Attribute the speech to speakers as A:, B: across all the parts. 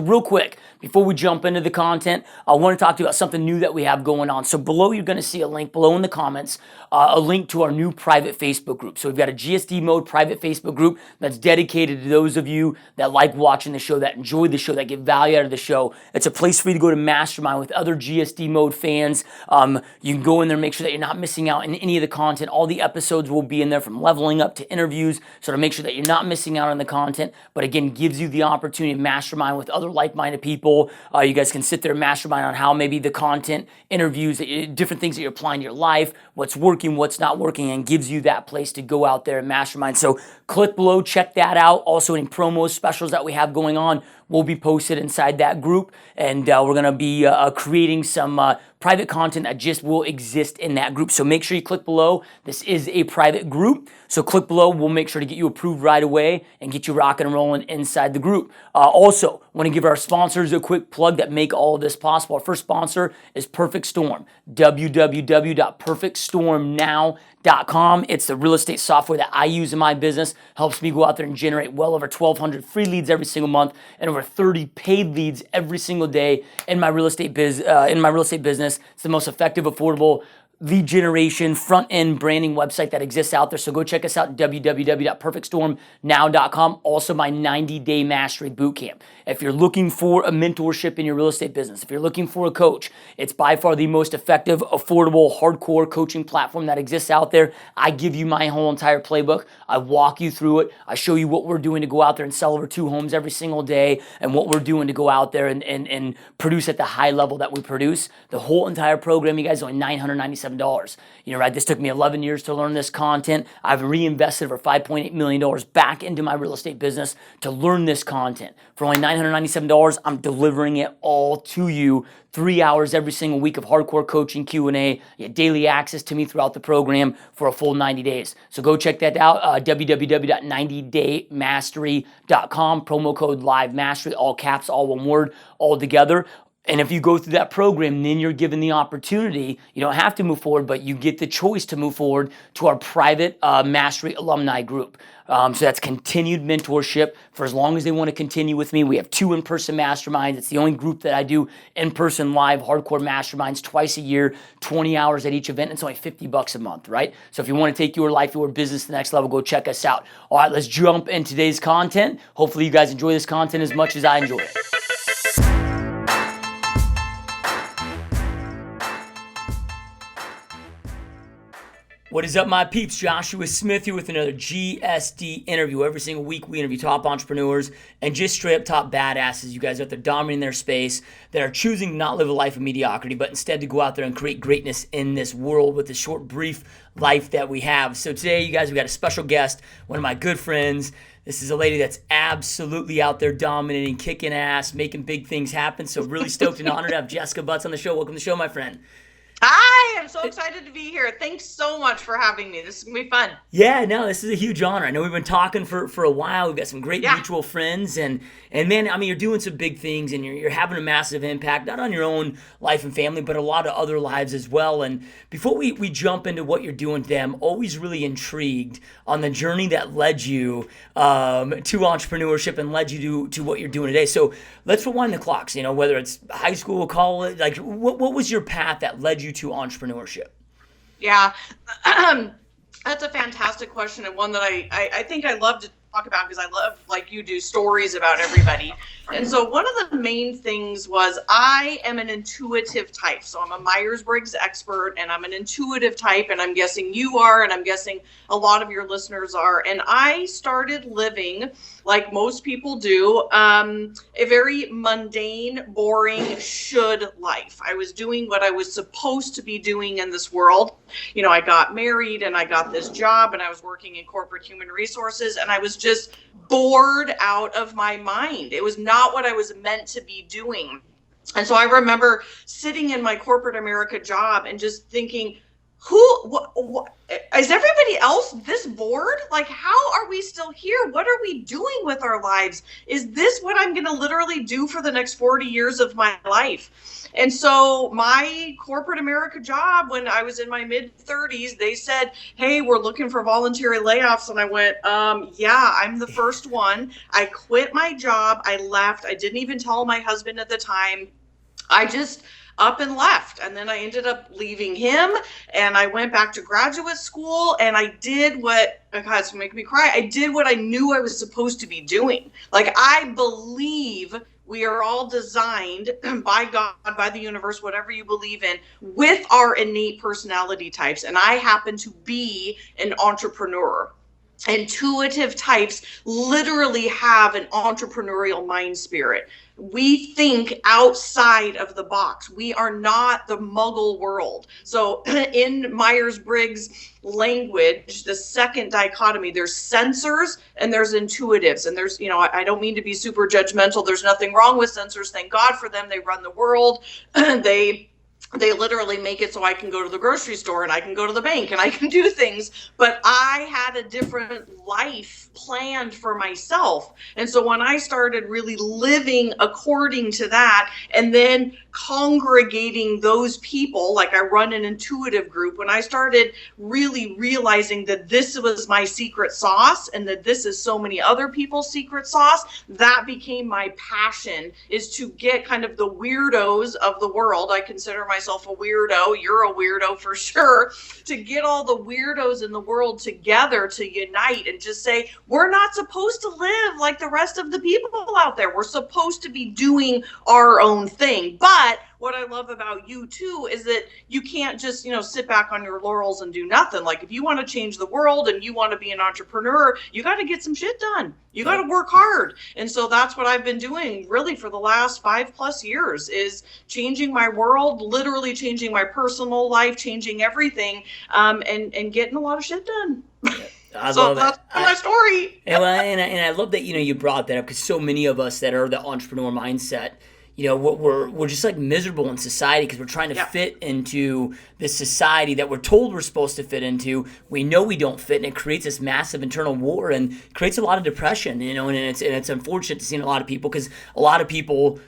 A: real quick, before we jump into the content, I want to talk to you about something new that we have going on. So below, you're going to see a link below in the comments, a link to our new private Facebook group. So we've got a GSD Mode private Facebook group that's dedicated to those of you that like watching the show, that enjoy the show, that get value out of the show. It's a place for you to go to mastermind with other GSD Mode fans. You can go in there, make sure that you're not missing out on any of the content. All the episodes will be in there from leveling up to interviews, so to make sure that you're not missing out on the content, but again, gives you the opportunity to mastermind with other like-minded people. You guys can sit there and mastermind on how maybe the content, interviews, different things that you're applying to your life, what's working, what's not working, and gives you that place to go out there and mastermind. So click below, check that out. Also, any promos, specials that we have going on will be posted inside that group, and we're going to be creating some private content that just will exist in that group. So make sure you click below. This is a private group, so click below. We'll make sure to get you approved right away and get you rocking and rolling inside the group. Also, want to give our sponsors a quick plug that make all of this possible. Our first sponsor is Perfect Storm, www.perfectstormnow.com. It's the real estate software that I use in my business. Helps me go out there and generate well over 1,200 free leads every single month and over 30 paid leads every single day in my real estate business. It's the most effective, affordable lead generation, front-end branding website that exists out there. So go check us out, www.perfectstormnow.com. Also, my 90-day mastery bootcamp. If you're looking for a mentorship in your real estate business, if you're looking for a coach, it's by far the most effective, affordable, hardcore coaching platform that exists out there. I give you my whole entire playbook. I walk you through it. I show you what we're doing to go out there and sell over 2 homes every single day, and what we're doing to go out there and produce at the high level that we produce. The whole entire program, you guys, is only $997. You know, right? This took me 11 years to learn this content. I've reinvested over $5.8 million back into my real estate business to learn this content. For only $997, I'm delivering it all to you. 3 hours every single week of hardcore coaching, Q&A, you get daily access to me throughout the program for a full 90 days. So go check that out, www.90daymastery.com, promo code LIVEMASTERY, all caps, all one word, all together. And if you go through that program, then you're given the opportunity, you don't have to move forward, but you get the choice to move forward to our private Mastery alumni group. So that's continued mentorship for as long as they want to continue with me. We have 2 in-person masterminds. It's the only group that I do in-person live hardcore masterminds twice a year, 20 hours at each event. It's only $50 a month, right? So if you want to take your life, your business to the next level, go check us out. All right, let's jump into today's content. Hopefully you guys enjoy this content as much as I enjoy it. What is up, my peeps? Joshua Smith here with another GSD interview. Every single week, we interview top entrepreneurs and just straight up top badasses. You guys out there dominating their space that are choosing to not live a life of mediocrity, but instead to go out there and create greatness in this world with the short, brief life that we have. So today, you guys, we got a special guest, one of my good friends. This is a lady that's absolutely out there dominating, kicking ass, making big things happen. So really stoked and honored to have Jessica Butts on the show. Welcome to the show, my friend.
B: Hi, I'm so excited to be here. Thanks so much for having me. This is going to be fun.
A: Yeah, no, this is a huge honor. I know we've been talking for a while. We've got some great mutual friends. And man, I mean, you're doing some big things and you're having a massive impact, not on your own life and family, but a lot of other lives as well. And before we jump into what you're doing today, I'm always really intrigued on the journey that led you to entrepreneurship and led you to what you're doing today. So let's rewind the clocks, you know, whether it's high school, college, like what was your path that led you to entrepreneurship?
B: Yeah, that's a fantastic question, and one that I think I love to talk about because I love, like you do, stories about everybody. And so one of the main things was I am an intuitive type. So I'm a Myers-Briggs expert and I'm an intuitive type, and I'm guessing you are, and I'm guessing a lot of your listeners are. And I started living, like most people do, a very mundane, boring, should life. I was doing what I was supposed to be doing in this world. You know, I got married and I got this job and I was working in corporate human resources, and I was just bored out of my mind. It was not what I was meant to be doing. And so I remember sitting in my corporate America job and just thinking, what is everybody else this bored? Like, how are we still here? What are we doing with our lives? Is this what I'm going to literally do for the next 40 years of my life? And so my corporate America job, when I was in my mid 30s, they said, hey, we're looking for voluntary layoffs. And I went, yeah, I'm the first one. I quit my job. I left. I didn't even tell my husband at the time. I just up and left. And then I ended up leaving him, and I went back to graduate school, and I did what, oh God, it's making me cry. I did what I knew I was supposed to be doing. Like, I believe we are all designed by God, by the universe, whatever you believe in, with our innate personality types. And I happen to be an entrepreneur. Intuitive types literally have an entrepreneurial mind spirit. We think outside of the box. We are not the muggle world. So in Myers-Briggs language, the second dichotomy, there's sensors and there's intuitives. And there's, I don't mean to be super judgmental. There's nothing wrong with sensors. Thank God for them. They run the world. They literally make it so I can go to the grocery store and I can go to the bank and I can do things. But I had a different life planned for myself. And so when I started really living according to that, and then congregating those people, like I run an intuitive group, when I started really realizing that this was my secret sauce and that this is so many other people's secret sauce, that became my passion, is to get kind of the weirdos of the world. I consider myself a weirdo. You're a weirdo for sure. To get all the weirdos in the world together to unite and just say, we're not supposed to live like the rest of the people out there. We're supposed to be doing our own thing. But what I love about you too is that you can't just, sit back on your laurels and do nothing. Like, if you want to change the world and you want to be an entrepreneur, you got to get some shit done. You got to work hard. And so that's what I've been doing really for the last 5+ years, is changing my world, literally changing my personal life, changing everything, and getting a lot of shit done.
A: I
B: So
A: love it.
B: that's my story.
A: And I love that you brought that up, because so many of us that are the entrepreneur mindset, we're just like miserable in society because we're trying to fit into this society that we're told we're supposed to fit into. We know we don't fit, and it creates this massive internal war and creates a lot of depression. And it's unfortunate to see in a lot of people, because a lot of people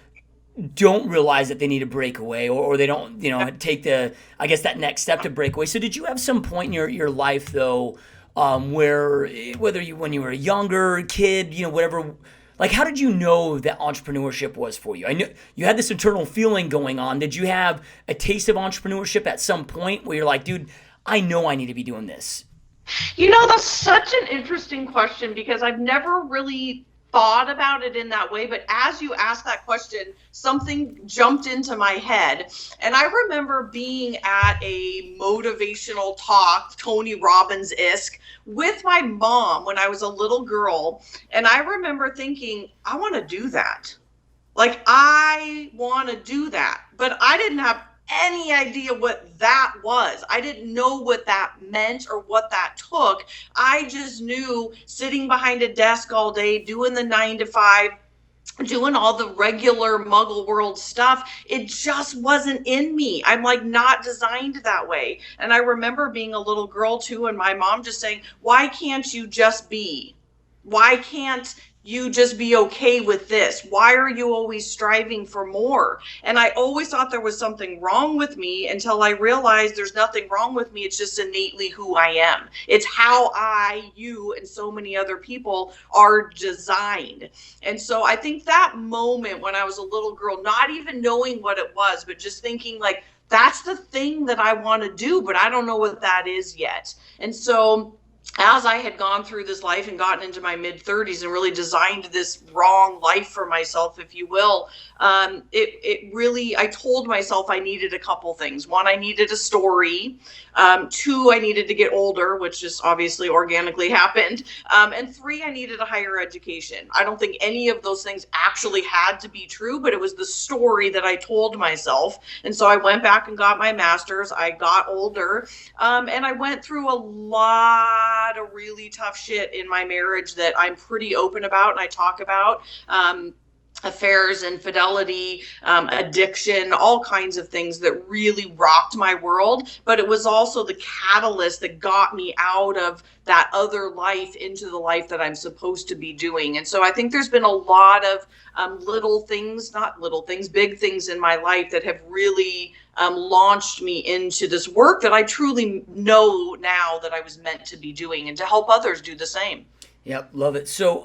A: don't realize that they need to break away, or they don't take that next step to break away. So did you have some point in your life though, where when you were a younger kid, whatever, like, how did you know that entrepreneurship was for you? I knew you had this internal feeling going on. Did you have a taste of entrepreneurship at some point where you're like, dude, I know I need to be doing this?
B: That's such an interesting question, because I've never really thought about it in that way. But as you asked that question, something jumped into my head. And I remember being at a motivational talk, Tony Robbins-esque, with my mom when I was a little girl. And I remember thinking, I want to do that. Like, I want to do that. But I didn't have any idea what that was. I didn't know what that meant or what that took. I just knew sitting behind a desk all day, doing the 9 to 5, doing all the regular muggle world stuff, it just wasn't in me. I'm like not designed that way. And I remember being a little girl too, and my mom just saying, why can't you just be? Why can't you just be okay with this? Why are you always striving for more? And I always thought there was something wrong with me, until I realized there's nothing wrong with me. It's just innately who I am. It's how you, and so many other people are designed. And so I think that moment when I was a little girl, not even knowing what it was, but just thinking like, that's the thing that I want to do, but I don't know what that is yet. And so as I had gone through this life and gotten into my mid 30s and really designed this wrong life for myself, if you will, it really, I told myself I needed a couple things. One, I needed a story. Two, I needed to get older, which just obviously organically happened. And three, I needed a higher education. I don't think any of those things actually had to be true, but it was the story that I told myself. And so I went back and got my master's. I got older, and I went through a lot of really tough shit in my marriage that I'm pretty open about and I talk about. affairs, infidelity, addiction, all kinds of things that really rocked my world. But it was also the catalyst that got me out of that other life into the life that I'm supposed to be doing. And so I think there's been a lot of little things, not little things, big things in my life that have really launched me into this work that I truly know now that I was meant to be doing, and to help others do the same.
A: Yep, love it. So,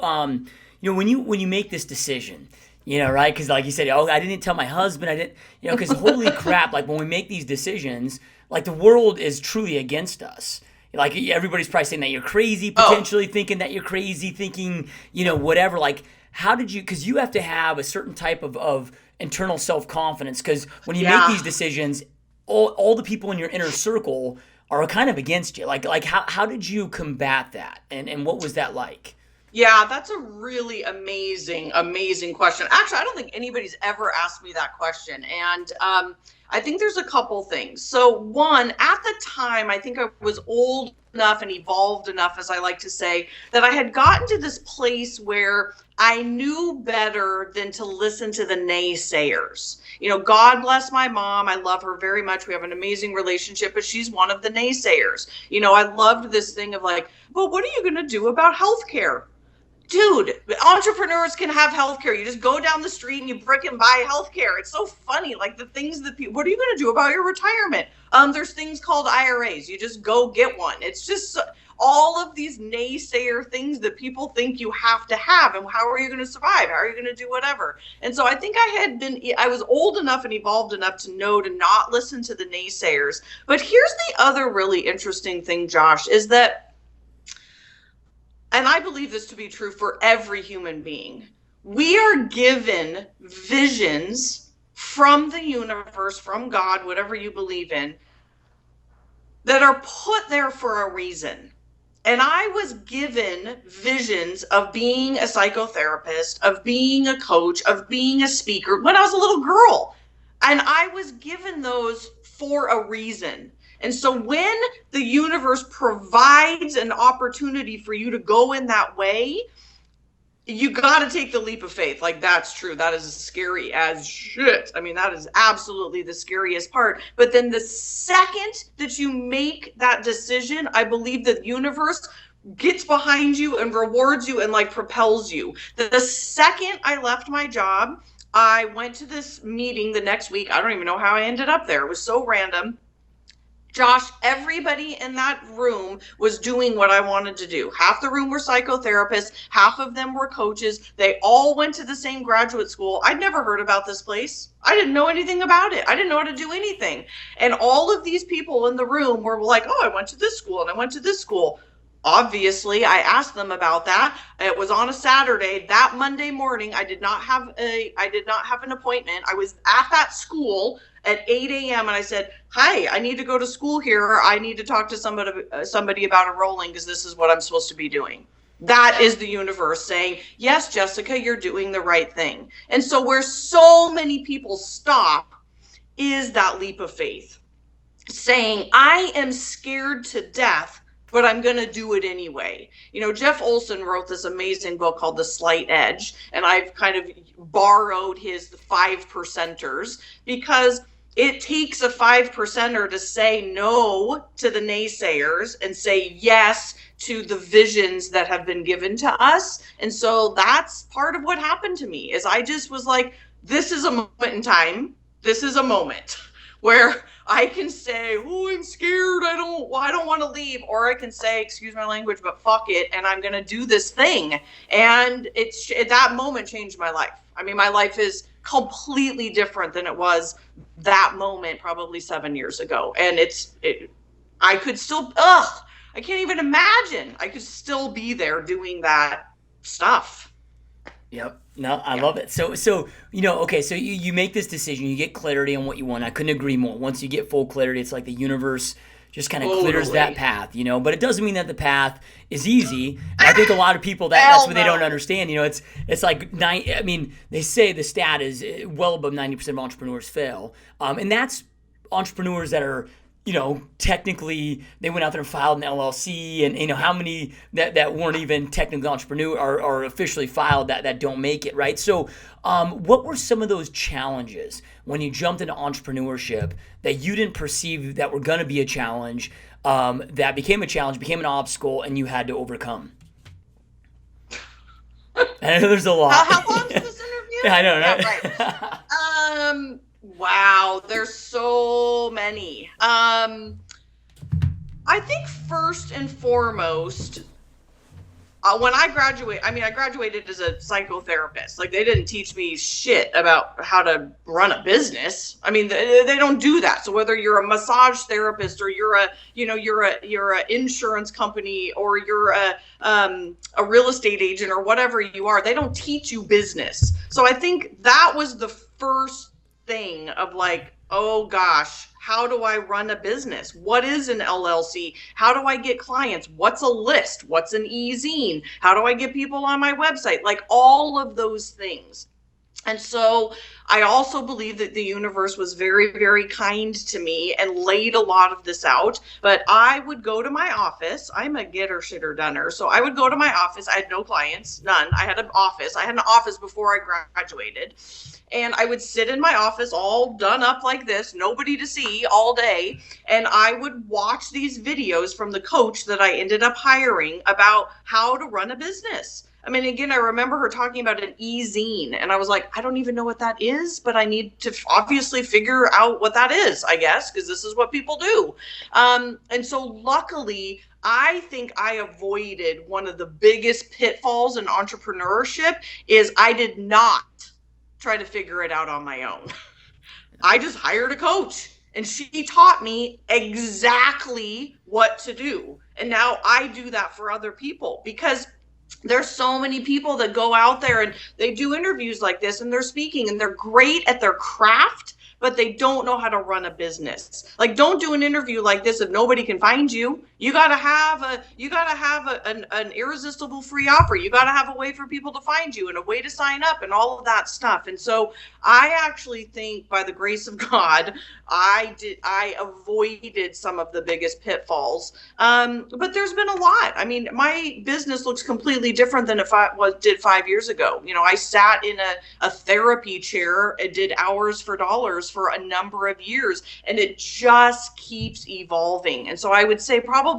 A: when you make this decision, right? Because like you said, oh, I didn't tell my husband. I didn't, because holy crap, like when we make these decisions, like the world is truly against us. Like everybody's probably saying that you're crazy, potentially thinking that you're crazy, thinking, whatever. Like, how did you? Because you have to have a certain type of internal self-confidence. Because when you make these decisions, all the people in your inner circle are kind of against you. Like how did you combat that? And what was that like?
B: Yeah, that's a really amazing, amazing question. Actually, I don't think anybody's ever asked me that question. And I think there's a couple things. So one, at the time, I think I was old enough and evolved enough, as I like to say, that I had gotten to this place where I knew better than to listen to the naysayers. God bless my mom. I love her very much. We have an amazing relationship, but she's one of the naysayers. I loved this thing of like, well, what are you going to do about healthcare? Dude, entrepreneurs can have healthcare. You just go down the street and you frickin' buy healthcare. It's so funny. Like the things that people, what are you going to do about your retirement? There's things called IRAs. You just go get one. It's just all of these naysayer things that people think you have to have. And how are you going to survive? How are you going to do whatever? And so I think I was old enough and evolved enough to know to not listen to the naysayers. But here's the other really interesting thing, Josh, is that, and I believe this to be true for every human being, we are given visions from the universe, from God, whatever you believe in, that are put there for a reason. And I was given visions of being a psychotherapist, of being a coach, of being a speaker when I was a little girl. And I was given those for a reason. And so when the universe provides an opportunity for you to go in that way, you got to take the leap of faith. Like, that's true. That is scary as shit. I mean, that is absolutely the scariest part. But then the second that you make that decision, I believe the universe gets behind you and rewards you and like propels you. The second I left my job, I went to this meeting the next week. I don't even know how I ended up there. It was so random. Josh, everybody in that room was doing what I wanted to do. Half the room were psychotherapists, half of them were coaches. They all went to the same graduate school. I'd never heard about this place. I didn't know anything about it. I didn't know how to do anything. And all of these people in the room were like, oh, I went to this school and I went to this school. Obviously, I asked them about that. It was on a Saturday. That Monday morning, I did not have an appointment. I was at that school at 8 a.m. and I said, hi, I need to go to school here. I need to talk to somebody about enrolling because this is what I'm supposed to be doing. That is the universe saying, yes, Jessica, you're doing the right thing. And so where so many people stop is that leap of faith, saying, I am scared to death, but I'm going to do it anyway. Jeff Olson wrote this amazing book called The Slight Edge, and I've kind of borrowed his 5%ers because it takes a 5%er to say no to the naysayers and say yes to the visions that have been given to us. And so that's part of what happened to me, is I just was like, this is a moment in time. This is a moment where I can say, oh, I'm scared. I don't want to leave. Or I can say, excuse my language, but fuck it. And I'm going to do this thing. And that moment changed my life. I mean, my life is completely different than it was that moment, probably 7 years ago. And I could still, I can't even imagine. I could still be there doing that stuff.
A: Yep. No, I love it. So okay, so you make this decision, you get clarity on what you want. I couldn't agree more. Once you get full clarity, it's like the universe just kind of clears that path, but it doesn't mean that the path is easy. And I think a lot of people, that's what they don't understand. It's like, they say the stat is well above 90% of entrepreneurs fail. And that's entrepreneurs that are technically they went out there and filed an LLC, and how many that weren't even technically entrepreneur or officially filed that don't make it, right? So what were some of those challenges when you jumped into entrepreneurship that you didn't perceive that were going to be a challenge, that became a challenge, became an obstacle, and you had to overcome? I know there's a lot.
B: How long is this interview?
A: I know, right?
B: Yeah, right. Wow, there's so many. I think first and foremost, when I graduated as a psychotherapist. Like, they didn't teach me shit about how to run a business. I mean, they don't do that. So whether you're a massage therapist or you're a insurance company or you're a real estate agent or whatever you are, they don't teach you business. So I think that was the first thing of like, oh gosh, how do I run a business? What is an LLC? How do I get clients? What's a list? What's an e-zine? How do I get people on my website? Like, all of those things. And so I also believe that the universe was very, very kind to me and laid a lot of this out. But I would go to my office. I'm a getter, shitter, doner. So I would go to my office. I had no clients, none. I had an office. I had an office before I graduated. And I would sit in my office all done up like this, nobody to see all day. And I would watch these videos from the coach that I ended up hiring about how to run a business. I mean, again, I remember her talking about an e-zine, and I was like, I don't even know what that is, but I need to obviously figure out what that is, I guess, because this is what people do. And so luckily, I think I avoided one of the biggest pitfalls in entrepreneurship is I did not try to figure it out on my own. I just hired a coach, and she taught me exactly what to do. And now I do that for other people, because there's so many people that go out there and they do interviews like this and they're speaking and they're great at their craft, but they don't know how to run a business. Like, don't do an interview like this if nobody can find you. You gotta have an irresistible free offer. You gotta have a way for people to find you and a way to sign up and all of that stuff. And so I actually think, by the grace of God, I avoided some of the biggest pitfalls. But there's been a lot. I mean, my business looks completely different than did 5 years ago. I sat in a therapy chair and did hours for dollars for a number of years, and it just keeps evolving. And so I would say probably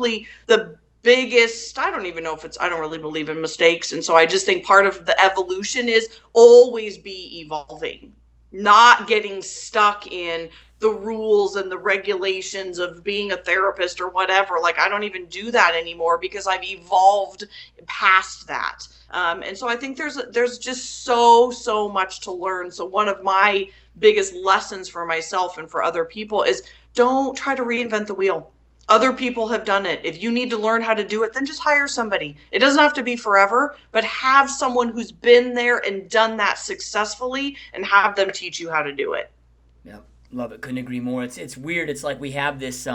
B: the biggest, I don't really believe in mistakes. And so I just think part of the evolution is always be evolving, not getting stuck in the rules and the regulations of being a therapist or whatever. Like, I don't even do that anymore because I've evolved past that. And so I think there's just so much to learn. So one of my biggest lessons for myself and for other people is don't try to reinvent the wheel. Other people have done it. If you need to learn how to do it, then just hire somebody. It doesn't have to be forever, but have someone who's been there and done that successfully and have them teach you how to do it.
A: Yeah, love it. Couldn't agree more. It's weird. It's like we have this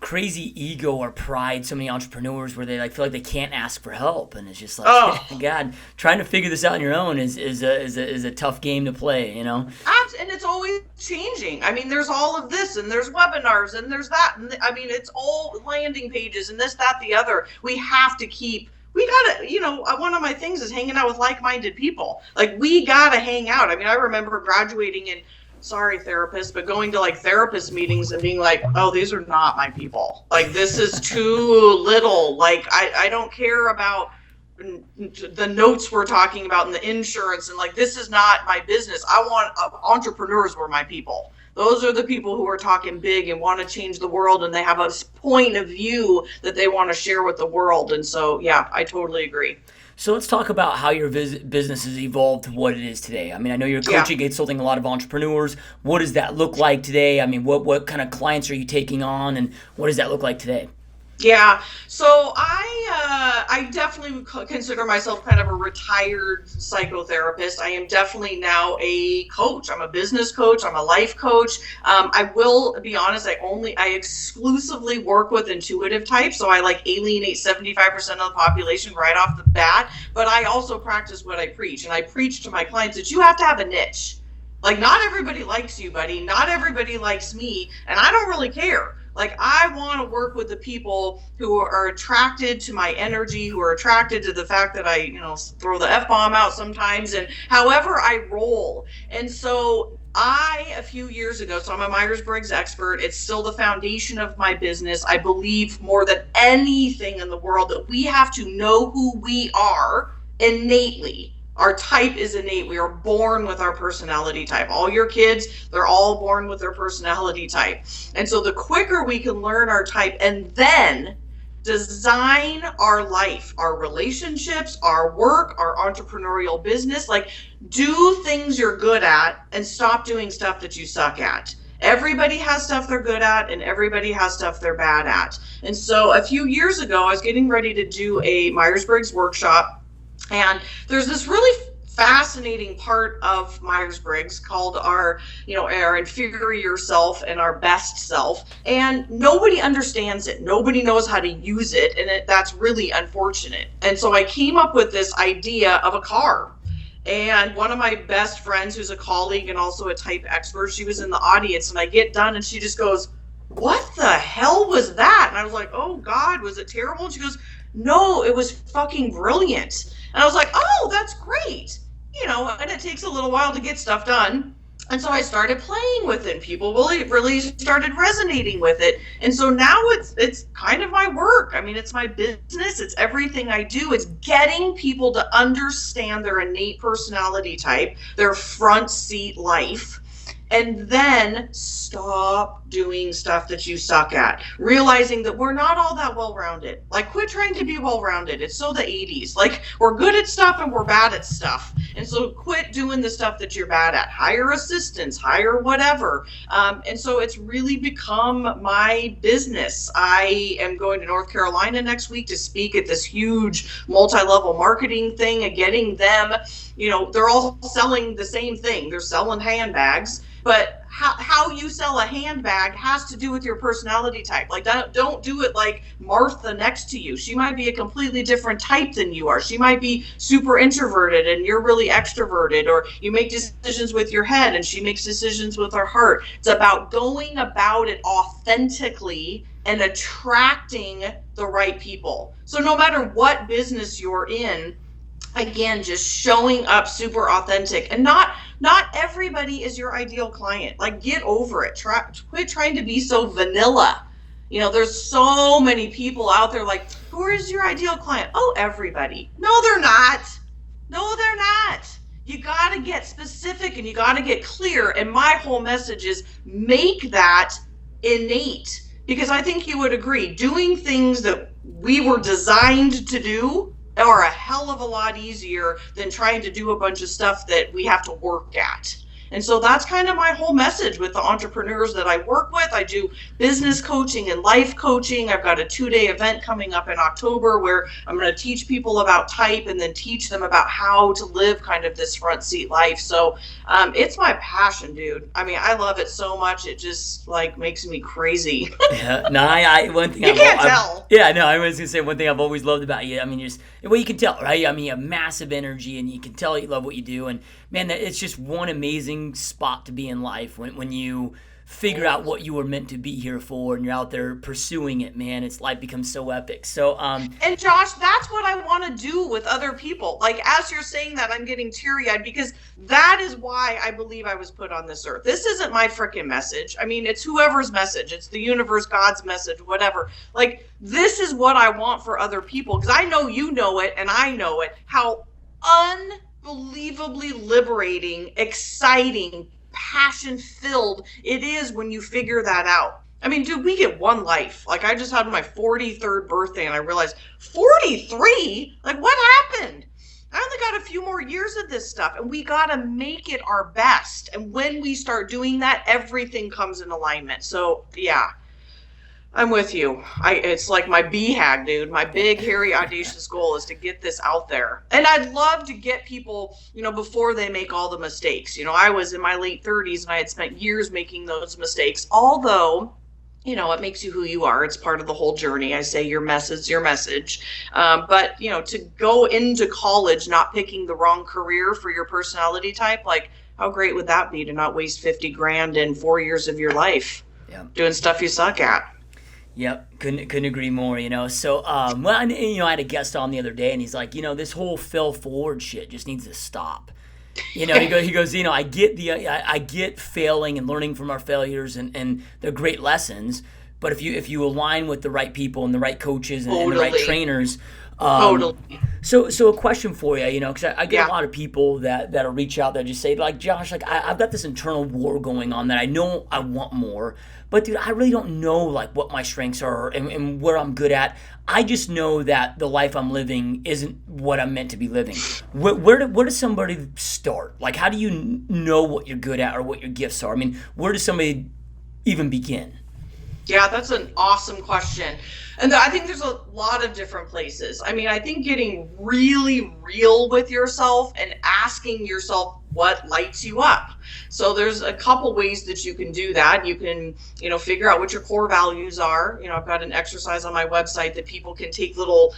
A: crazy ego or pride, so many entrepreneurs, where they feel like they can't ask for help, and it's just like, oh God, trying to figure this out on your own is a tough game to play,
B: And it's always changing. I mean, there's all of this, and there's webinars, and there's that, and I mean, it's all landing pages, and this, that, the other. We gotta, one of my things is hanging out with like-minded people. Like, we gotta hang out. I mean, I remember graduating and, sorry, therapist, but going to therapist meetings and being like, oh, these are not my people. Like, this is too little. Like, I don't care about the notes we're talking about and the insurance, and this is not my business. I want entrepreneurs were my people. Those are the people who are talking big and want to change the world, and they have a point of view that they want to share with the world. And so, yeah, I totally agree.
A: So let's talk about how your business has evolved to what it is today. I mean, I know you're coaching, consulting a lot of entrepreneurs. What does that look like today? I mean, what kind of clients are you taking on, and what does that look like today?
B: Yeah, so I definitely consider myself kind of a retired psychotherapist. I am definitely now a coach. I'm a business coach. I'm a life coach. I will be honest, I exclusively work with intuitive types, so I alienate 75% of the population right off the bat, but I also practice what I preach, and I preach to my clients that you have to have a niche. Like, not everybody likes you, buddy. Not everybody likes me. And I don't really care. Like, I want to work with the people who are attracted to my energy, who are attracted to the fact that I, throw the F-bomb out sometimes, and however I roll. And so a few years ago, so I'm a Myers-Briggs expert. It's still the foundation of my business. I believe more than anything in the world that we have to know who we are innately. Our type is innate. We are born with our personality type. All your kids, they're all born with their personality type. And so the quicker we can learn our type and then design our life, our relationships, our work, our entrepreneurial business, like, do things you're good at and stop doing stuff that you suck at. Everybody has stuff they're good at and everybody has stuff they're bad at. And so a few years ago, I was getting ready to do a Myers-Briggs workshop. And there's this really fascinating part of Myers-Briggs called our inferior self and our best self. And nobody understands it. Nobody knows how to use it. And that's really unfortunate. And so I came up with this idea of a car. And one of my best friends, who's a colleague and also a type expert, she was in the audience, and I get done and she just goes, "What the hell was that?" And I was like, "Oh God, was it terrible?" And she goes, "No, it was fucking brilliant." And I was like, "Oh, that's great." And it takes a little while to get stuff done. And so I started playing with it, and people really started resonating with it. And so now it's kind of my work. I mean, it's my business. It's everything I do. It's getting people to understand their innate personality type, their front seat life, and then stop doing stuff that you suck at. Realizing that we're not all that well-rounded. Like, quit trying to be well-rounded. It's so the 80s. Like, we're good at stuff and we're bad at stuff. And so quit doing the stuff that you're bad at. Hire assistants, hire whatever. And so it's really become my business. I am going to North Carolina next week to speak at this huge multi-level marketing thing and getting them, they're all selling the same thing. They're selling handbags. But how you sell a handbag has to do with your personality type. Like, don't do it like Martha next to you. She might be a completely different type than you are. She might be super introverted and you're really extroverted, or you make decisions with your head and she makes decisions with her heart. It's about going about it authentically and attracting the right people. So no matter what business you're in, again, just showing up super authentic. And not everybody is your ideal client. Like, get over it. Quit trying to be so vanilla. There's so many people out there like, who is your ideal client? Oh, everybody. No, they're not. No, they're not. You got to get specific and you got to get clear. And my whole message is make that innate. Because I think you would agree, doing things that we were designed to do are a hell of a lot easier than trying to do a bunch of stuff that we have to work at. And so that's kind of my whole message with the entrepreneurs that I work with. I do business coaching and life coaching. I've got a 2-day event coming up in October where I'm going to teach people about type and then teach them about how to live kind of this front seat life. So it's my passion, dude. I mean, I love it so much. It just like makes me crazy.
A: Yeah, no, one thing
B: you can't tell.
A: Yeah, no, I was gonna say one thing I've always loved about you. I mean, you can tell, right? I mean, you have massive energy, and you can tell you love what you do. And man, it's just one amazing spot to be in life when you figure out what you were meant to be here for, and you're out there pursuing it. Man, life becomes so epic. So,
B: and Josh, that's what I want to do with other people. Like, as you're saying that, I'm getting teary-eyed because that is why I believe I was put on this earth. This isn't my freaking message. I mean, it's whoever's message. It's the universe, God's message, whatever. Like, this is what I want for other people because I know you know it and I know it. How unbelievably liberating, exciting, passion-filled it is when you figure that out. I mean, dude, we get one life. Like, I just had my 43rd birthday and I realized, 43? Like, what happened? I only got a few more years of this stuff, and we got to make it our best. And when we start doing that, everything comes in alignment. So, yeah, I'm with you. It's like my BHAG, dude. My big, hairy, audacious goal is to get this out there. And I'd love to get people, before they make all the mistakes. I was in my late 30s, and I had spent years making those mistakes, although it makes you who you are. It's part of the whole journey. I say your message, your message. But, to go into college not picking the wrong career for your personality type, like, How great would that be to not waste 50 grand in 4 years of your life doing stuff you suck at?
A: Yep, couldn't agree more. So well, I had a guest on the other day, and he's like, this whole fail forward shit just needs to stop. He goes, I get failing and learning from our failures, and they're great lessons. But if you align with the right people and the right coaches and the right trainers.
B: Totally.
A: So a question for you, because I get a lot of people that'll reach out that just say, like, Josh, like I've got this internal war going on that I know I want more, but dude, I really don't know like what my strengths are and where I'm good at. I just know that the life I'm living isn't what I'm meant to be living. Where does somebody start? Like, how do you know what you're good at or what your gifts are? I mean, where does somebody even begin?
B: Yeah, that's an awesome question. And I think there's a lot of different places. I mean, I think getting really real with yourself and asking yourself what lights you up. So there's a couple ways that you can do that. You can, figure out what your core values are. I've got an exercise on my website that people can take little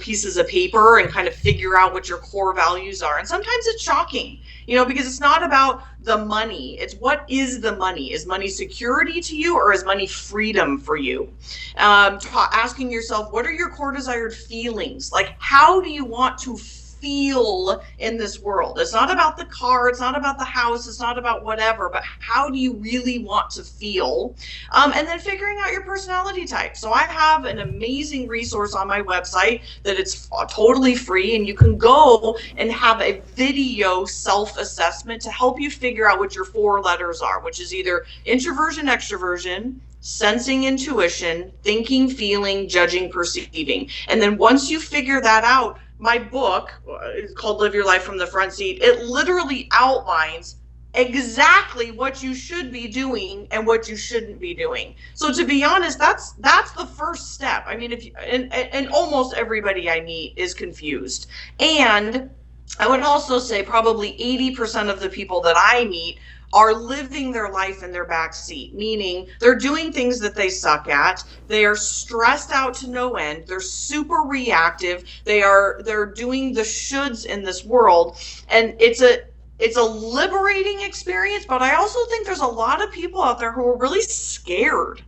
B: pieces of paper and kind of figure out what your core values are. And sometimes it's shocking, because it's not about the money. It's what is the money? Is money security to you, or is money freedom for you? Asking yourself, what are your core desired feelings? Like, how do you want to feel in this world? It's not about the car, it's not about the house, it's not about whatever, but how do you really want to feel? And then figuring out your personality type. So I have an amazing resource on my website that it's totally free, and you can go and have a video self-assessment to help you figure out what your 4 letters are, which is either introversion, extroversion, sensing, intuition, thinking, feeling, judging, perceiving. And then once you figure that out, my book is called Live Your Life from the Front Seat. It literally outlines exactly what you should be doing and what you shouldn't be doing. So to be honest, that's the first step. I mean, and almost everybody I meet is confused. And I would also say probably 80% of the people that I meet are living their life in their back seat, meaning they're doing things that they suck at. They are stressed out to no end. They're super reactive. They're doing the shoulds in this world. And it's a liberating experience, but I also think there's a lot of people out there who are really scared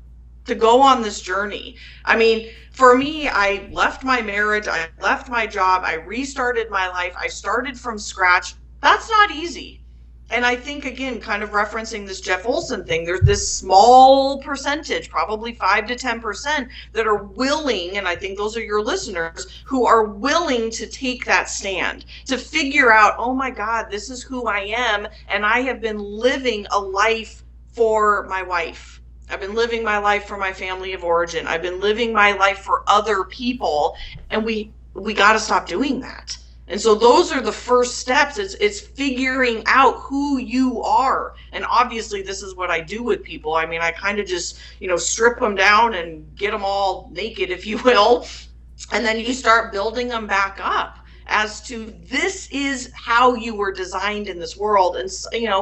B: to go on this journey. I mean, for me, I left my marriage, I left my job, I restarted my life, I started from scratch. That's not easy. And I think, again, kind of referencing this Jeff Olson thing, there's this small percentage, probably 5 to 10%, that are willing, and I think those are your listeners, who are willing to take that stand, to figure out, oh my God, this is who I am, and I have been living a life for my wife. I've been living my life for my family of origin. I've been living my life for other people, and we got to stop doing that. And so those are the first steps. It's figuring out who you are. And obviously this is what I do with people. I mean, I kind of just, strip them down and get them all naked, if you will. And then you start building them back up as to this is how you were designed in this world. And,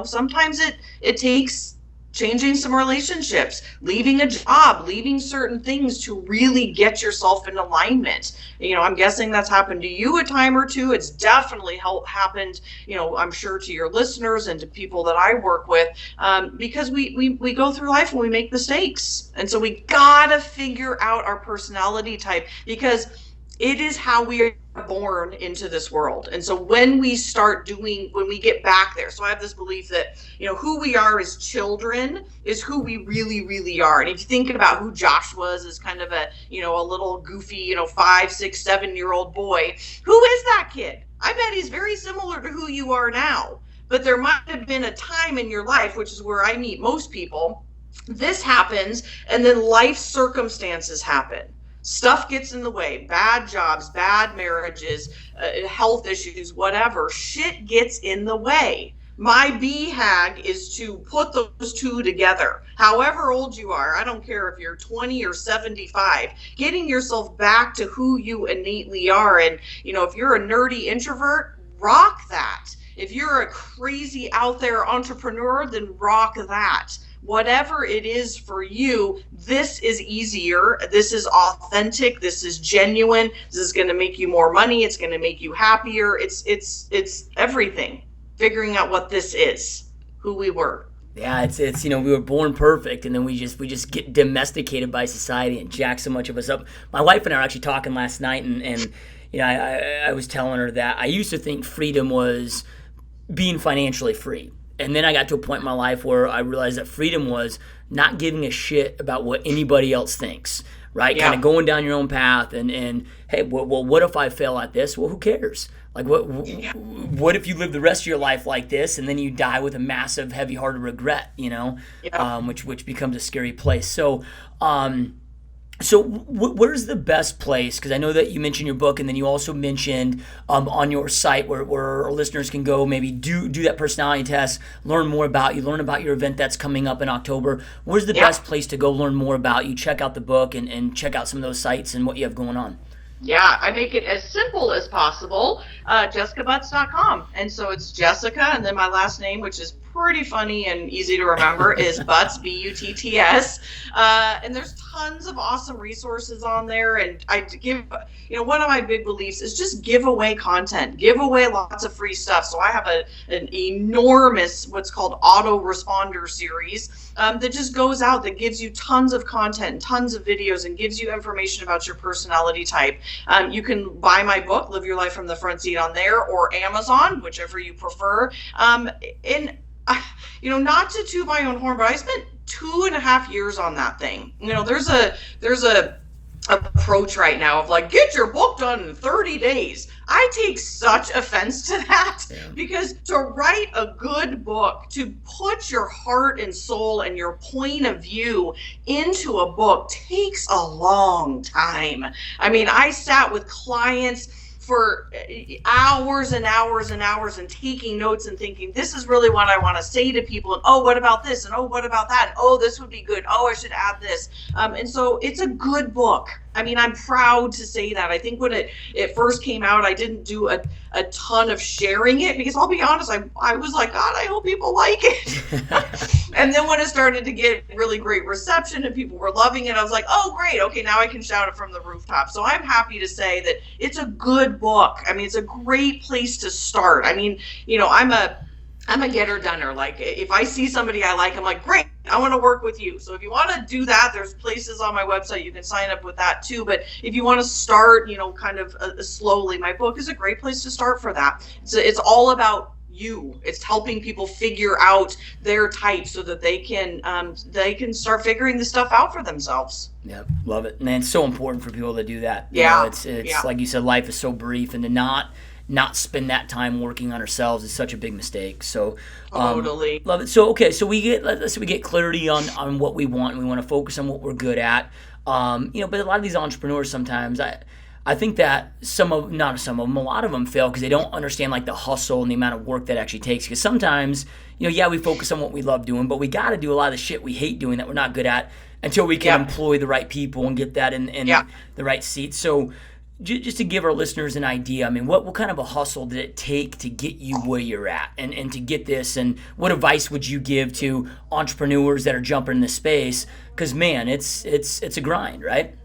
B: sometimes it takes changing some relationships, leaving a job, leaving certain things to really get yourself in alignment. I'm guessing that's happened to you a time or two. It's definitely happened, I'm sure, to your listeners and to people that I work with, because we go through life and we make mistakes. And so we gotta figure out our personality type, because it is how we are born into this world. And so when we get back there, so I have this belief that, who we are as children is who we really, really are. And if you think about who Josh was as kind of a little goofy, 5, 6, 7-year-old boy, who is that kid? I bet he's very similar to who you are now. But there might have been a time in your life, which is where I meet most people, this happens, and then life circumstances happen. Stuff gets in the way, bad jobs, bad marriages, health issues, whatever. Shit gets in the way. My BHAG is to put those two together. However old you are, I don't care if you're 20 or 75, getting yourself back to who you innately are. And, if you're a nerdy introvert, rock that. If you're a crazy out there entrepreneur, then rock that. Whatever it is for you, this is easier. This is authentic. This is genuine. This is going to make you more money. It's going to make you happier. It's everything. figuring out what this is, who we were.
A: Yeah, it's we were born perfect, and then we just get domesticated by society and jack so much of us up. My wife and I were actually talking last night, and I was telling her that I used to think freedom was being financially free. And then I got to a point in my life where I realized that freedom was not giving a shit about what anybody else thinks, right?
B: Yeah.
A: Kind of going down your own path and hey, well, what if I fail at this? Well, who cares? Like, what if you live the rest of your life like this and then you die with a massive, heavy-hearted regret,
B: Yeah.
A: which becomes a scary place. So, where's the best place? Because I know that you mentioned your book, and then you also mentioned on your site where our listeners can go maybe do that personality test, learn more about you, learn about your event that's coming up in October. Where's the best place to go learn more about you, check out the book, and check out some of those sites and what you have going on?
B: Yeah, I make it as simple as possible, jessicabutts.com. And so it's Jessica, and then my last name, which is pretty funny and easy to remember, is Butts, Butts. And there's tons of awesome resources on there. And I give, one of my big beliefs is just give away content, give away lots of free stuff. So I have an enormous, what's called autoresponder series that just goes out, that gives you tons of content, tons of videos, and gives you information about your personality type. You can buy my book, Live Your Life from the Front Seat, on there, or Amazon, whichever you prefer. Not to toot my own horn, but I spent 2.5 years on that thing. There's a approach right now of like, get your book done in 30 days. I take such offense to that, because to write a good book, to put your heart and soul and your point of view into a book, takes a long time. I mean, I sat with clients for hours and hours and hours and taking notes and thinking, this is really what I want to say to people. And oh, what about this? And oh, what about that? And oh, this would be good. Oh, I should add this. And so it's a good book. I mean, I'm proud to say that. I think when it first came out, I didn't do a ton of sharing it, because I'll be honest, I was like, God, I hope people like it. And then when it started to get really great reception and people were loving it, I was like, oh, great. Okay, now I can shout it from the rooftop. So I'm happy to say that it's a good book. I mean, it's a great place to start. I mean, I'm a getter-doner. Like, if I see somebody I like, I'm like, great, I want to work with you. So if you want to do that, there's places on my website you can sign up with that too. But if you want to start, kind of slowly, my book is a great place to start for that. It's all about you. It's helping people figure out their type so that they can start figuring this stuff out for themselves.
A: Yeah, love it. And it's so important for people to do that. It's like you said, life is so brief, and to not spend that time working on ourselves is such a big mistake. So
B: totally
A: love it. So okay, so let's say we get clarity on what we want, and we want to focus on what we're good at. But a lot of these entrepreneurs, sometimes I think that a lot of them fail because they don't understand like the hustle and the amount of work that actually takes. Because sometimes, we focus on what we love doing, but we got to do a lot of the shit we hate doing that we're not good at until we can employ the right people and get that in the right seat. So just to give our listeners an idea, I mean, what kind of a hustle did it take to get you where you're at and to get this? And what advice would you give to entrepreneurs that are jumping in this space? Because, man, it's a grind, right?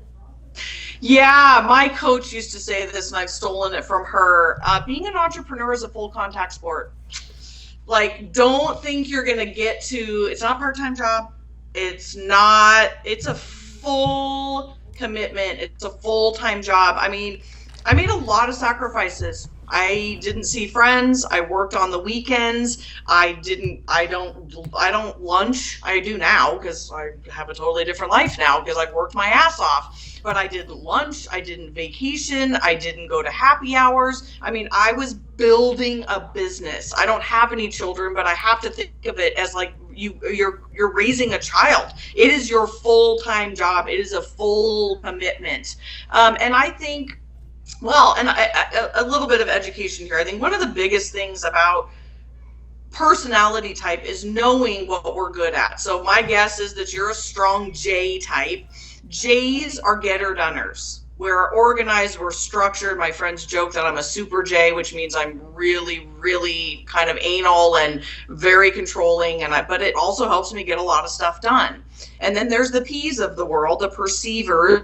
B: Yeah, my coach used to say this, and I've stolen it from her. Being an entrepreneur is a full contact sport. Like, don't think you're going to it's not a part-time job. It's a full commitment. It's a full-time job. I mean, I made a lot of sacrifices. I didn't see friends. I worked on the weekends. I don't lunch. I do now because I have a totally different life now because I've worked my ass off. But I didn't lunch. I didn't vacation. I didn't go to happy hours. I mean, I was building a business. I don't have any children, but I have to think of it as like you're raising a child. It is your full-time job. It is a full commitment. And I think, a little bit of education here. I think one of the biggest things about personality type is knowing what we're good at. So my guess is that you're a strong J type. J's are getter-doners. We're organized, we're structured. My friends joke that I'm a super J, which means I'm really, really kind of anal and very controlling. But it also helps me get a lot of stuff done. And then there's the P's of the world, the perceivers,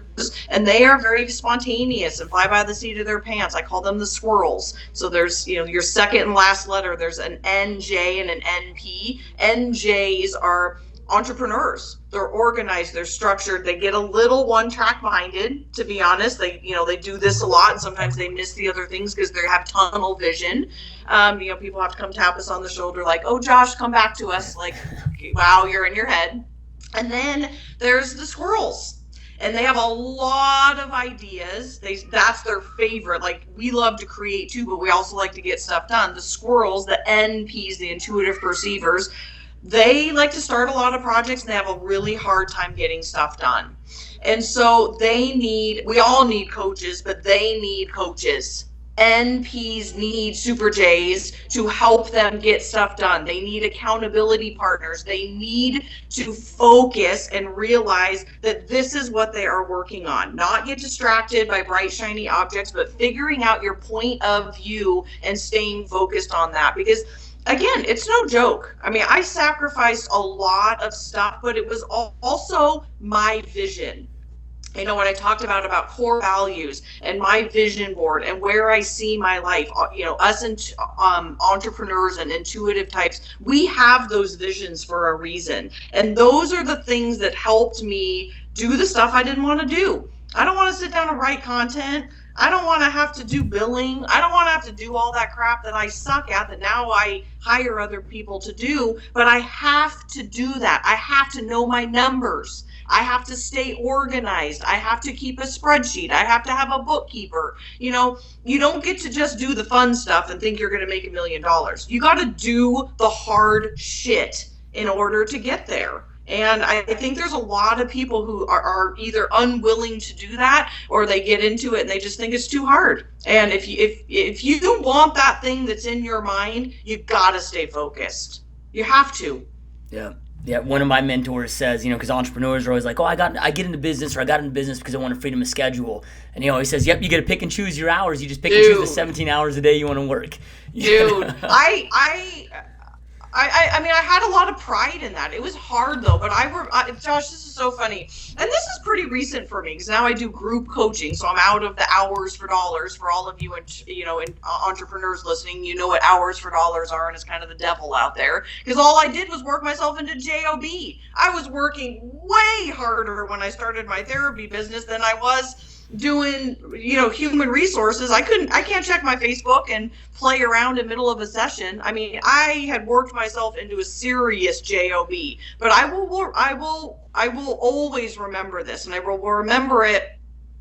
B: and they are very spontaneous and fly by the seat of their pants. I call them the squirrels. So there's, your second and last letter, there's an NJ and an NP. NJs are entrepreneurs. They're organized, they're structured, they get a little one track minded, to be honest. They do this a lot, and sometimes they miss the other things because they have tunnel vision. People have to come tap us on the shoulder like, oh, Josh, come back to us. Like, wow, you're in your head. And then there's the squirrels. And they have a lot of ideas. That's their favorite. Like, we love to create too, but we also like to get stuff done. The squirrels, the NPs, the intuitive perceivers, they like to start a lot of projects and they have a really hard time getting stuff done. And so we all need coaches, but they need coaches. NPs need Super Js to help them get stuff done. They need accountability partners. They need to focus and realize that this is what they are working on. Not get distracted by bright, shiny objects, but figuring out your point of view and staying focused on that. Because again, it's no joke. I mean, I sacrificed a lot of stuff, but it was also my vision. When I talked about core values and my vision board and where I see my life, us entrepreneurs and intuitive types, we have those visions for a reason. And those are the things that helped me do the stuff I didn't want to do. I don't want to sit down and write content. I don't want to have to do billing. I don't want to have to do all that crap that I suck at that now I hire other people to do, but I have to do that. I have to know my numbers. I have to stay organized. I have to keep a spreadsheet. I have to have a bookkeeper. You don't get to just do the fun stuff and think you're going to make $1 million. You got to do the hard shit in order to get there. And I think there's a lot of people who are either unwilling to do that or they get into it and they just think it's too hard. And if you want that thing that's in your mind, you got to stay focused. You have to.
A: Yeah. Yeah, one of my mentors says, because entrepreneurs are always like, oh, I get into business, or I got into business because I wanted freedom of schedule. And he always says, yep, you get to pick and choose your hours. You just pick and choose the 17 hours a day you want to work.
B: Dude, I mean, I had a lot of pride in that. It was hard though, but Josh, this is so funny. And this is pretty recent for me because now I do group coaching. So I'm out of the hours for dollars for all of you and entrepreneurs listening. You know what hours for dollars are, and it's kind of the devil out there because all I did was work myself into JOB. I was working way harder when I started my therapy business than I was doing human resources. I can't check my Facebook and play around in the middle of a session. I mean, I had worked myself into a serious job, but I will always remember this, and I will remember it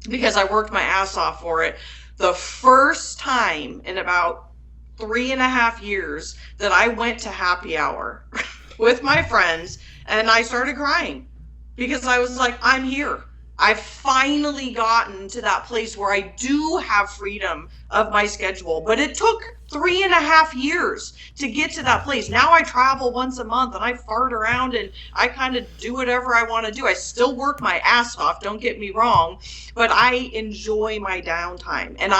B: because I worked my ass off for it. The first time in about 3.5 years that I went to happy hour with my friends, and I started crying because I was like, I'm here. I've finally gotten to that place where I do have freedom of my schedule, but it took 3.5 years to get to that place. Now I travel once a month and I fart around and I kind of do whatever I want to do. I still work my ass off, don't get me wrong, but I enjoy my downtime, and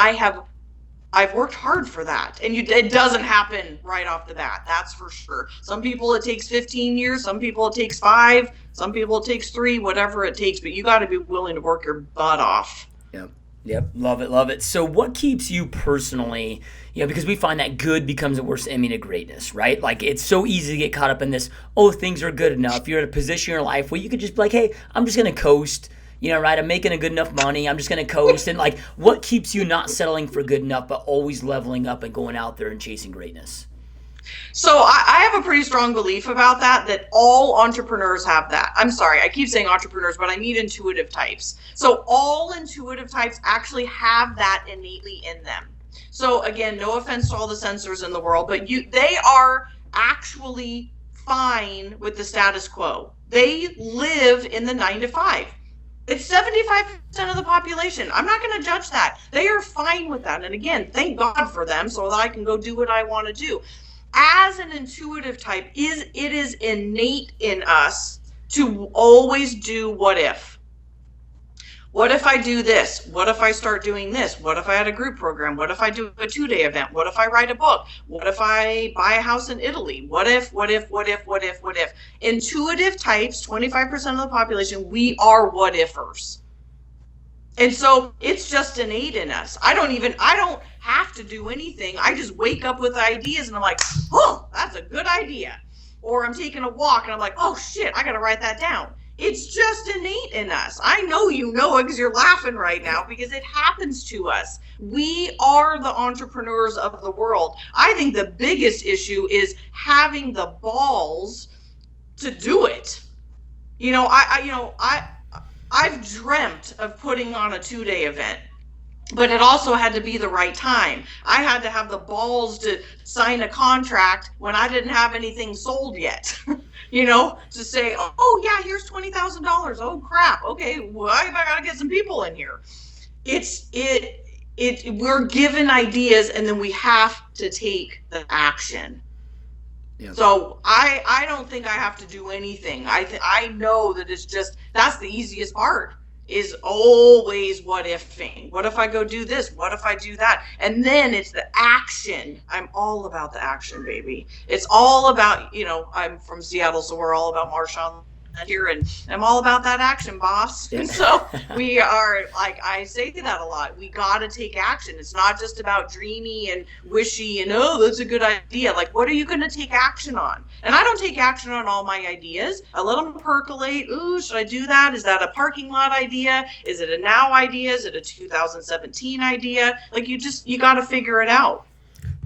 B: I've worked hard for that, and it doesn't happen right off the bat. That's for sure. Some people it takes 15 years. Some people it takes 5. Some people it takes 3. Whatever it takes. But you got to be willing to work your butt off.
A: Yep. Love it. So what keeps you personally? Because we find that good becomes a worst enemy to greatness, right? Like, it's so easy to get caught up in this. Oh, things are good enough. You're at a position in your life where you could just be like, hey, I'm just gonna coast. Right? I'm making a good enough money. I'm just going to coast. And what keeps you not settling for good enough, but always leveling up and going out there and chasing greatness?
B: So I have a pretty strong belief about that all entrepreneurs have that. I'm sorry, I keep saying entrepreneurs, but I mean intuitive types. So all intuitive types actually have that innately in them. So again, no offense to all the sensors in the world, but they are actually fine with the status quo. They live in the 9 to 5. It's 75% of the population. I'm not going to judge that. They are fine with that. And again, thank God for them so that I can go do what I want to do. As an intuitive type, it is innate in us to always do what if. What if I do this? What if I start doing this? What if I had a group program? What if I do a 2-day event? What if I write a book? What if I buy a house in Italy? What if, what if, what if, what if, what if? Intuitive types, 25% of the population, we are what ifers. And so it's just innate in us. I don't have to do anything. I just wake up with ideas and I'm like, oh, that's a good idea. Or I'm taking a walk and I'm like, oh shit, I got to write that down. It's just innate in us. I know you know it because you're laughing right now because it happens to us. We are the entrepreneurs of the world. I think the biggest issue is having the balls to do it. I've dreamt of putting on a 2-day event, but it also had to be the right time. I had to have the balls to sign a contract when I didn't have anything sold yet, to say, oh yeah, here's $20,000. Oh crap. Okay. Well, I gotta get some people in here. We're given ideas and then we have to take the action. Yep. So I don't think I have to do anything. I know that that's the easiest part, is always what ifing. What if I go do this? What if I do that? And then it's the action. I'm all about the action, baby. It's all about, I'm from Seattle, so we're all about Marshawn here, and I'm all about that action, boss. Yeah. And so we are, like, I say that a lot. We got to take action. It's not just about dreamy and wishy and, oh, that's a good idea. Like, what are you going to take action on? And I don't take action on all my ideas. I let them percolate. Ooh, should I do that? Is that a parking lot idea? Is it a now idea? Is it a 2017 idea? Like, you got to figure it out.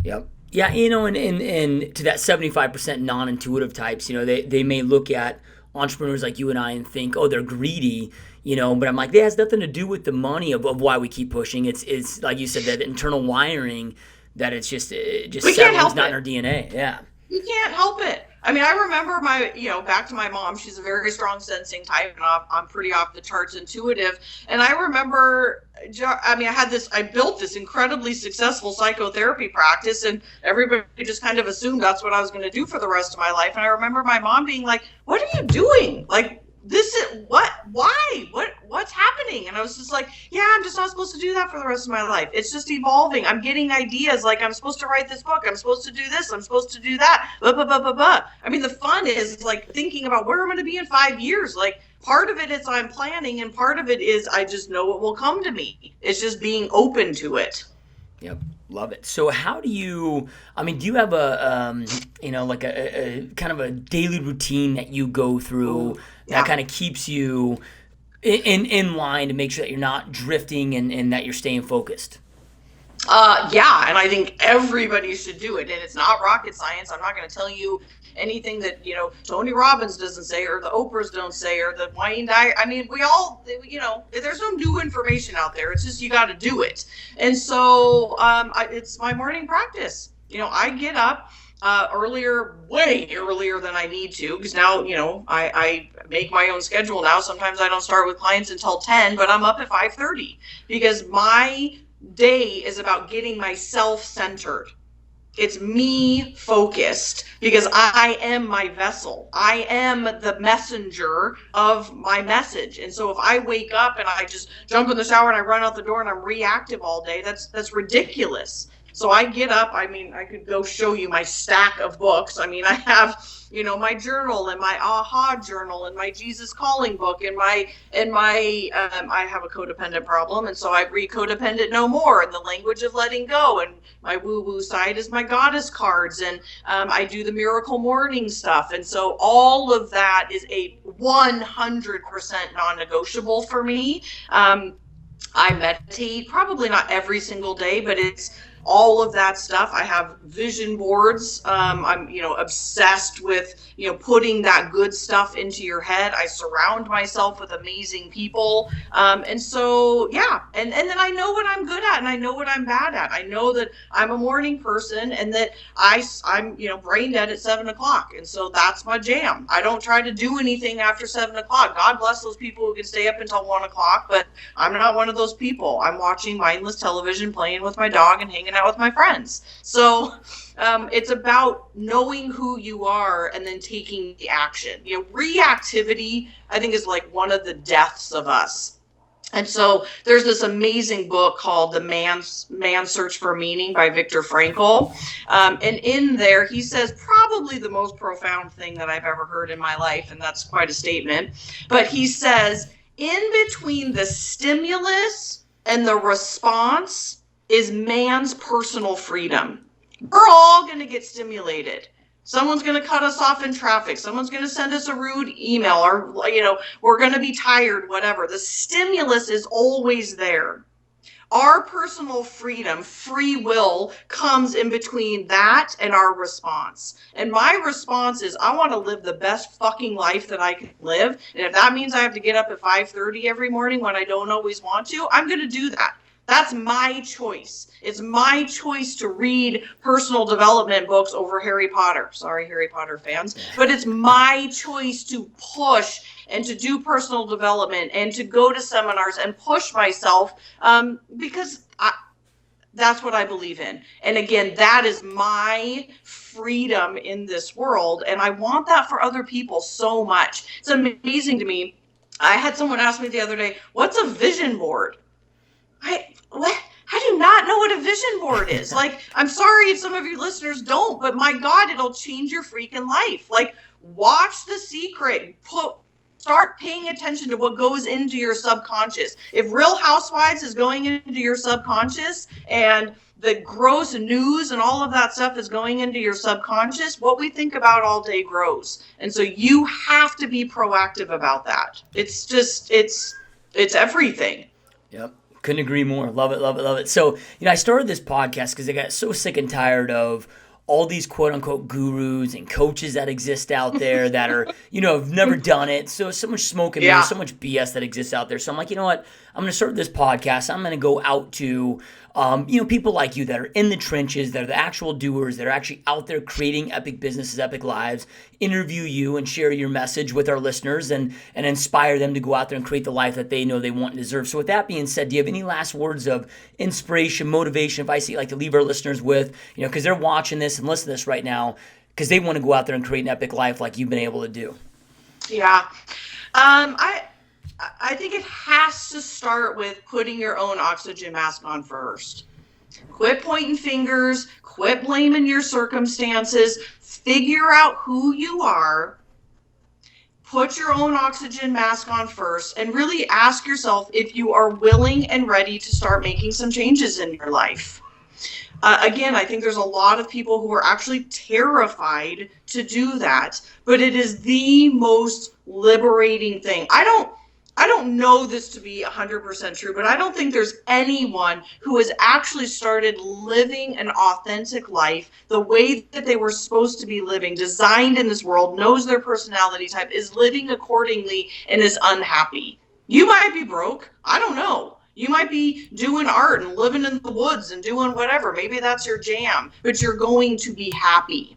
A: Yep. Yeah, and to that 75% non-intuitive types, they may look at entrepreneurs like you and I and think, oh, they're greedy, but I'm like, that has nothing to do with the money of why we keep pushing. It's like you said, that internal wiring that it just settles not in our DNA. Yeah.
B: You can't help it. I mean, I remember back to my mom, she's a very strong sensing type, and I'm pretty off the charts intuitive. And I remember, I built this incredibly successful psychotherapy practice, and everybody just kind of assumed that's what I was going to do for the rest of my life. And I remember my mom being like, what are you doing? Like, what's happening? And I was just like, yeah, I'm just not supposed to do that for the rest of my life. It's just evolving. I'm getting ideas, like, I'm supposed to write this book, I'm supposed to do this, I'm supposed to do that, blah, blah, blah, blah, blah. I mean, the fun is like thinking about where I'm going to be in 5 years. Like, part of it is I'm planning, and part of it is I just know it will come to me. It's just being open to it.
A: Yep. Love it. So how do you have a a kind of a daily routine that you go through that kind of keeps you in line to make sure that you're not drifting and that you're staying focused?
B: And I think everybody should do it. And it's not rocket science. I'm not going to tell you anything that, Tony Robbins doesn't say, or the Oprahs don't say, or the Wayne Dyer. I mean, we all, there's no new information out there. It's just, you got to do it. And so, it's my morning practice. I get up way earlier than I need to, because now, I make my own schedule now. Sometimes I don't start with clients until 10, but I'm up at 5:30 because my day is about getting myself centered. It's me focused, because I am my vessel. I am the messenger of my message. And so if I wake up and I just jump in the shower and I run out the door and I'm reactive all day, that's ridiculous. So I get up. I mean, I could go show you my stack of books. I mean, I have, my journal and my AHA journal and my Jesus Calling book and I have a codependent problem. And so I read Codependent No More and The Language of Letting Go. And my woo-woo side is my goddess cards. And I do the Miracle Morning stuff. And so all of that is a 100% non-negotiable for me. I meditate, probably not every single day, but it's all of that stuff. I have vision boards. I'm, obsessed with, putting that good stuff into your head. I surround myself with amazing people. And so, yeah. And then I know what I'm good at and I know what I'm bad at. I know that I'm a morning person and that I'm, brain dead at 7:00. And so that's my jam. I don't try to do anything after 7:00. God bless those people who can stay up until 1:00, but I'm not one of those people. I'm watching mindless television, playing with my dog and hanging out with my friends. So it's about knowing who you are and then taking the action. Reactivity, I think, is like one of the deaths of us. And so there's this amazing book called The Man's Search for Meaning by Viktor Frankl. And in there, he says probably the most profound thing that I've ever heard in my life, and that's quite a statement. But he says, in between the stimulus and the response is man's personal freedom. We're all going to get stimulated. Someone's going to cut us off in traffic. Someone's going to send us a rude email, or, we're going to be tired, whatever. The stimulus is always there. Our personal freedom, free will, comes in between that and our response. And my response is, I want to live the best fucking life that I can live. And if that means I have to get up at 5:30 every morning when I don't always want to, I'm going to do that. That's my choice. It's my choice to read personal development books over Harry Potter. Sorry, Harry Potter fans. But it's my choice to push and to do personal development and to go to seminars and push myself because that's what I believe in. And again, that is my freedom in this world. And I want that for other people so much. It's amazing to me. I had someone ask me the other day, what's a vision board? What? I do not know what a vision board is. Like, I'm sorry if some of your listeners don't, but my God, it'll change your freaking life. Like, watch The Secret. Start paying attention to what goes into your subconscious. If Real Housewives is going into your subconscious and the gross news and all of that stuff is going into your subconscious, what we think about all day grows. And so you have to be proactive about that. It's just, it's everything.
A: Yep. Couldn't agree more. Love it, love it, love it. So, I started this podcast because I got so sick and tired of all these quote unquote gurus and coaches that exist out there that are, have never done it. So much smoke and mirrors, so much BS that exists out there. So I'm like, you know what? I'm going to start this podcast. I'm going to go out to, people like you that are in the trenches, that are the actual doers, that are actually out there creating epic businesses, epic lives, interview you and share your message with our listeners and inspire them to go out there and create the life that they know they want and deserve. So with that being said, do you have any last words of inspiration, motivation, advice that you'd like to leave our listeners with, because they're watching this and listening to this right now because they want to go out there and create an epic life like you've been able to do?
B: Yeah. I think it has to start with putting your own oxygen mask on first. Quit pointing fingers, quit blaming your circumstances, figure out who you are, put your own oxygen mask on first, and really ask yourself if you are willing and ready to start making some changes in your life. Again, I think there's a lot of people who are actually terrified to do that, but it is the most liberating thing. I don't know this to be 100% true, but I don't think there's anyone who has actually started living an authentic life the way that they were supposed to be living, designed in this world, knows their personality type, is living accordingly, and is unhappy. You might be broke. I don't know. You might be doing art and living in the woods and doing whatever. Maybe that's your jam, but you're going to be happy.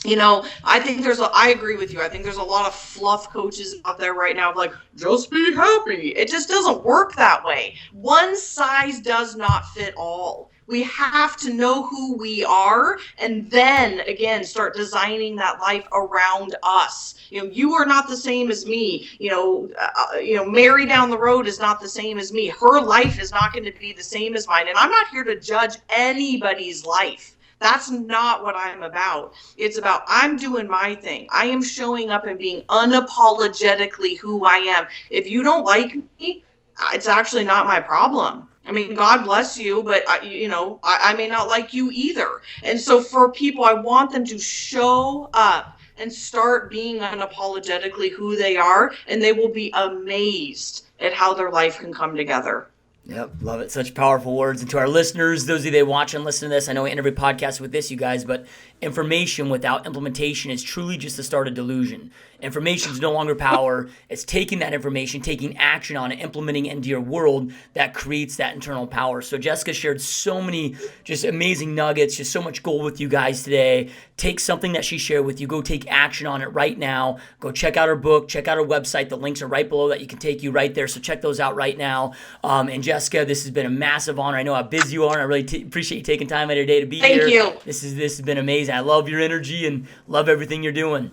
B: I think I agree with you. I think there's a lot of fluff coaches out there right now, like, just be happy. It just doesn't work that way. One size does not fit all. We have to know who we are and then, again, start designing that life around us. You are not the same as me. Mary down the road is not the same as me. Her life is not going to be the same as mine. And I'm not here to judge anybody's life. That's not what I'm about. It's about I'm doing my thing. I am showing up and being unapologetically who I am. If you don't like me, it's actually not my problem. I mean, God bless you, but I may not like you either. And so for people, I want them to show up and start being unapologetically who they are, and they will be amazed at how their life can come together.
A: Yep, love it. Such powerful words. And to our listeners, those of you that watch and listen to this, I know I end every podcast with this, you guys, but information without implementation is truly just the start of delusion. Information is no longer power. It's taking that information, taking action on it, implementing it into your world that creates that internal power. So Jessica shared so many just amazing nuggets, just so much gold with you guys today. Take something that she shared with you. Go take action on it right now. Go check out her book. Check out her website. The links are right below that. You can take you right there. So check those out right now. And Jessica, this has been a massive honor. I know how busy you are, and I really appreciate you taking time out of your day to be here.
B: Thank you.
A: This has been amazing. I love your energy and love everything you're doing.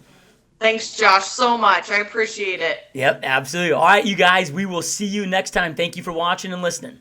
B: Thanks, Josh, so much. I appreciate it.
A: Yep, absolutely. All right, you guys, we will see you next time. Thank you for watching and listening.